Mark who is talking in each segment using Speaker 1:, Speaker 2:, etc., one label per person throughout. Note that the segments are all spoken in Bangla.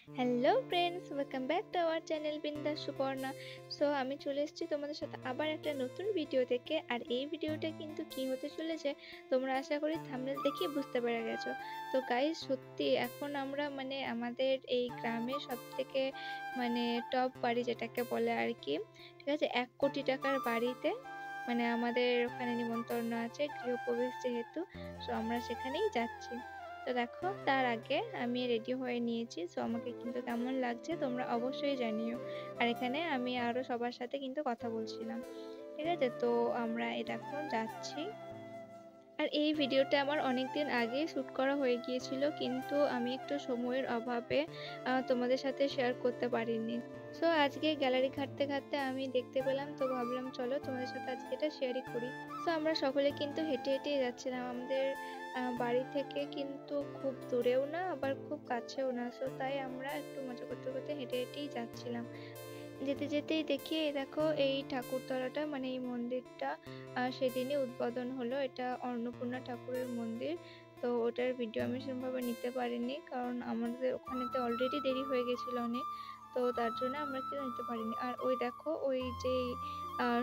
Speaker 1: Hello friends, welcome back to our channel বিন্দাস সুপর্ণা। সো আমি চলে এসেছি তোমাদের সাথে আবার একটা নতুন ভিডিও থেকে। আর এই ভিডিওটা কিন্তু কি হতে চলেছে তোমরা আশা করি থাম্বনেল দেখে বুঝতে পেরে গেছো। তো গাইস, সত্যি এখন আমরা মানে আমাদের এই গ্রামের সব থেকে মানে টপ বাড়ি যেটাকে বলে আর কি, ঠিক আছে, 1 কোটি টাকার বাড়িতে মানে আমাদের ওখানে নিমন্ত্রণ আছে গৃহপ্রবেশ যেহেতু। সো আমরা সেখানেই যাচ্ছি। তো দেখো, তার আগে আমি রেডি হয়ে নিয়েছি। সো আমাকে কিন্তু কেমন লাগছে তোমরা অবশ্যই জানিও। আর এখানে আমি আরো সবার সাথে কিন্তু কথা বলছিলাম, ঠিক আছে। তো আমরা এই দেখো যাচ্ছি। আর এই ভিডিওটা আমার অনেকদিন আগে শ্যুট করা হয়ে গিয়েছিল, কিন্তু আমি একটু সময়ের অভাবে তোমাদের সাথে শেয়ার করতে পারিনি। সো আজকে গ্যালারি ঘাঁটতে ঘাঁটতে আমি দেখতে পেলাম, তো ভাবলাম চলো তোমাদের সাথে আজকে এটা শেয়ারই করি। সো আমরা সকলে কিন্তু হেঁটে হেঁটেই যাচ্ছিলাম। আমাদের বাড়ি থেকে কিন্তু খুব দূরেও না, আবার খুব কাছেও না। সো তাই আমরা একটু মজা করতে করতে হেঁটে হেঁটেই যাচ্ছিলাম। যেতে যেতেই দেখি এই দেখো, এই ঠাকুরতলাটা মানে এই মন্দিরটা সেদিনই উদ্বোধন হলো। এটা অন্নপূর্ণা ঠাকুরের মন্দির। তো ওটার ভিডিও আমি সেরকমভাবে নিতে পারিনি, কারণ আমাদের ওখানেতে অলরেডি দেরি হয়ে গেছিল অনেক। তো তার জন্য আমরা কেউ নিতে পারিনি। আর ওই দেখো, ওই যে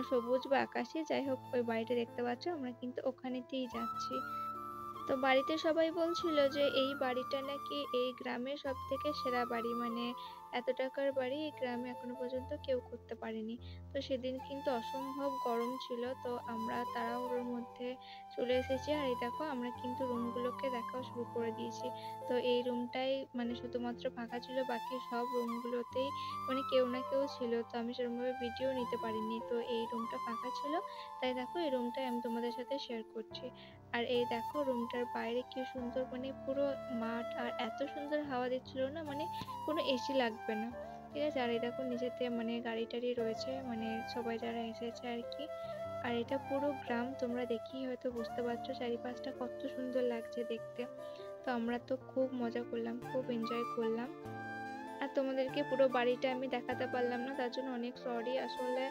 Speaker 1: সবুজ বা আকাশি যাই হোক, ওই বাড়িটা দেখতে পাচ্ছ, আমরা কিন্তু ওখানেতেই যাচ্ছি। তো বাড়িতে সবাই বলছিল যে এই বাড়িটা নাকি এই গ্রামের সব থেকে সেরা বাড়ি, মানে এত টাকার বাড়ি এই গ্রামে এখনো পর্যন্ত কেউ করতে পারেনি। তো সেদিন কিন্তু অসম্ভব গরম ছিল, তো আমরা তাড়াহুড়োর মধ্যে চলে এসেছি। আর এই দেখো, আমরা কিন্তু রুমগুলোকে দেখাও শুরু করে দিয়েছি। তো এই রুমটাই মানে শুধুমাত্র ফাঁকা ছিল, বাকি সব রুমগুলোতেই মানে কেউ না কেউ ছিল। তো আমি সেরকমভাবে ভিডিও নিতে পারিনি, তো এই রুমটা ফাঁকা ছিল। তাই দেখো, এই রুমটাই আমি তোমাদের সাথে শেয়ার করছি। আর এই দেখো, রুমটার বাইরে কি সুন্দর, মানে পুরো মাঠ, আর এত সুন্দর হাওয়া দিচ্ছিল না, মানে কোনো এসি লাগবে না, ঠিক আছে। আর এই দেখো, নিচেতে মানে গাড়ি টাড়ি রয়েছে, মানে সবাই যারা এসেছে আর কি। আর এটা পুরো গ্রাম, তোমরা দেখেই হয়তো বুঝতে পারছো চারিপাশটা কত সুন্দর লাগছে দেখতে। তো আমরা তো খুব মজা করলাম, খুব এনজয় করলাম। আর তোমাদেরকে পুরো বাড়িটা আমি দেখাতে পারলাম না, তার জন্য অনেক সরি। আসলে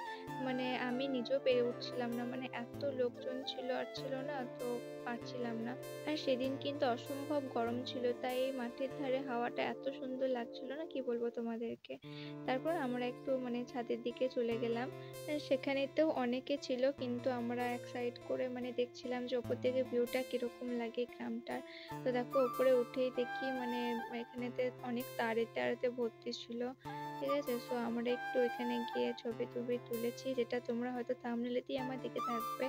Speaker 1: মানে আমি নিজেও পেরে উঠছিলাম না, মানে এত লোকজন ছিল আর ছিল না, তো পারছিলাম না। আর সেদিন কিন্তু অসম্ভব গরম ছিল, তাই এই মাঠের ধারে হাওয়াটা এত সুন্দর লাগছিল না, কি বলবো তোমাদেরকে। তারপর আমরা একটু মানে ছাদের দিকে চলে গেলাম। সেখানেতেও অনেকে ছিল, কিন্তু আমরা এক সাইড করে মানে দেখছিলাম যে ওপর থেকে ভিউটা কিরকম লাগে গ্রামটার। তো দেখো, উপরে উঠেই দেখি মানে এখানেতে অনেক তারে তারেতে ভর্তি ছিল, ঠিক আছে। সো আমরা একটু এখানে গিয়ে ছবি টবি তুলেছি, যেটা তোমরা হয়তো থাম্বনেলেতেই আমার দেখে থাকবে।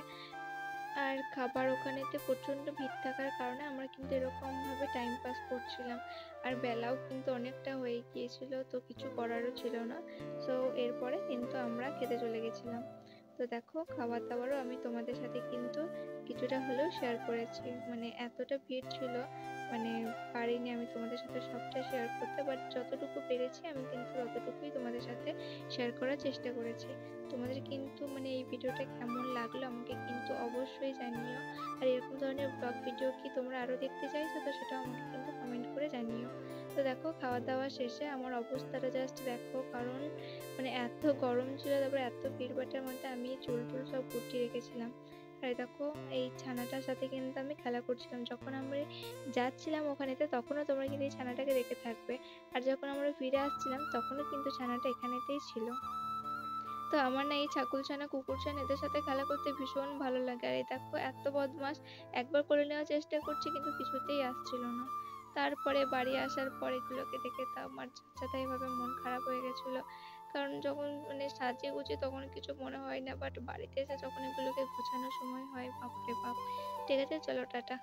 Speaker 1: আর খাবার ওখানেতে প্রচন্ড ভিড় থাকার কারণে আমরা কিন্তু এরকম ভাবে টাইম পাস করছিলাম। আর বেলাও কিন্তু অনেকটা হয়ে গিয়েছিল, তো কিছু করারও ছিল না। সো এরপরে কিন্তু আমরা খেতে চলে গেছিলাম। তো দেখো, খাবার দাবারও আমি তোমাদের সাথে কিন্তু কিছুটা হলেও শেয়ার করেছি, মানে এতটা ভিড় ছিল, মানে পারিনি আমি তোমাদের সাথে সবটা শেয়ার করতে, বাট যতটুকু পেরেছি আমি কিন্তু ততটুকুই তোমাদের সাথে শেয়ার করার চেষ্টা করেছি। তোমাদের কিন্তু মানে এই ভিডিওটা কেমন লাগলো আমাকে কিন্তু অবশ্যই জানিও। আর এরকম ধরনের ব্লগ ভিডিও কি তোমরা আরো দেখতে চাইছো, তো সেটাও আমাকে কিন্তু কমেন্ট করে জানিও। তো দেখো, খাওয়া দাওয়া শেষে আমার অবস্থাটা জাস্ট দেখো, কারণ মানে এত গরম ছিল, তারপরে এত ভিড়ভাট্টার মধ্যে আমি চুল টুল সব গুটিয়ে রেখেছিলাম। আর দেখো, এই ছানাটার সাথে কিন্তু আমি খেলা করছিলাম। যখন আমরা যাচ্ছিলাম ওখানেতে, তখনও তোমরা কিন্তু এই ছানাটাকে দেখে থাকবে। আর যখন আমরা ফিরে আসছিলাম, তখনও কিন্তু ছানাটা এখানেতেই ছিল। তো আমার না এই ছাগলছানা কুকুরছানা এদের সাথে খেলা করতে ভীষণ ভালো লাগে। আর এই দেখো, এত বদমাস, একবার কোলে নেওয়ার চেষ্টা করছি কিন্তু কিছুতেই আসছিল না। তারপরে বাড়ি আসার পর এগুলোকে দেখে তো আমার যাচ্ছেতাই ভাবে মন খারাপ হয়ে গেছিল, কারণ যখন মানে সাজিয়ে গুছিয়ে তখন কিছু মনে হয় না, বাট বাড়িতে এসে যখন এগুলোকে গোছানোর সময় হয়, বাপরে বাপ। ঠিক আছে, চলো টাটা।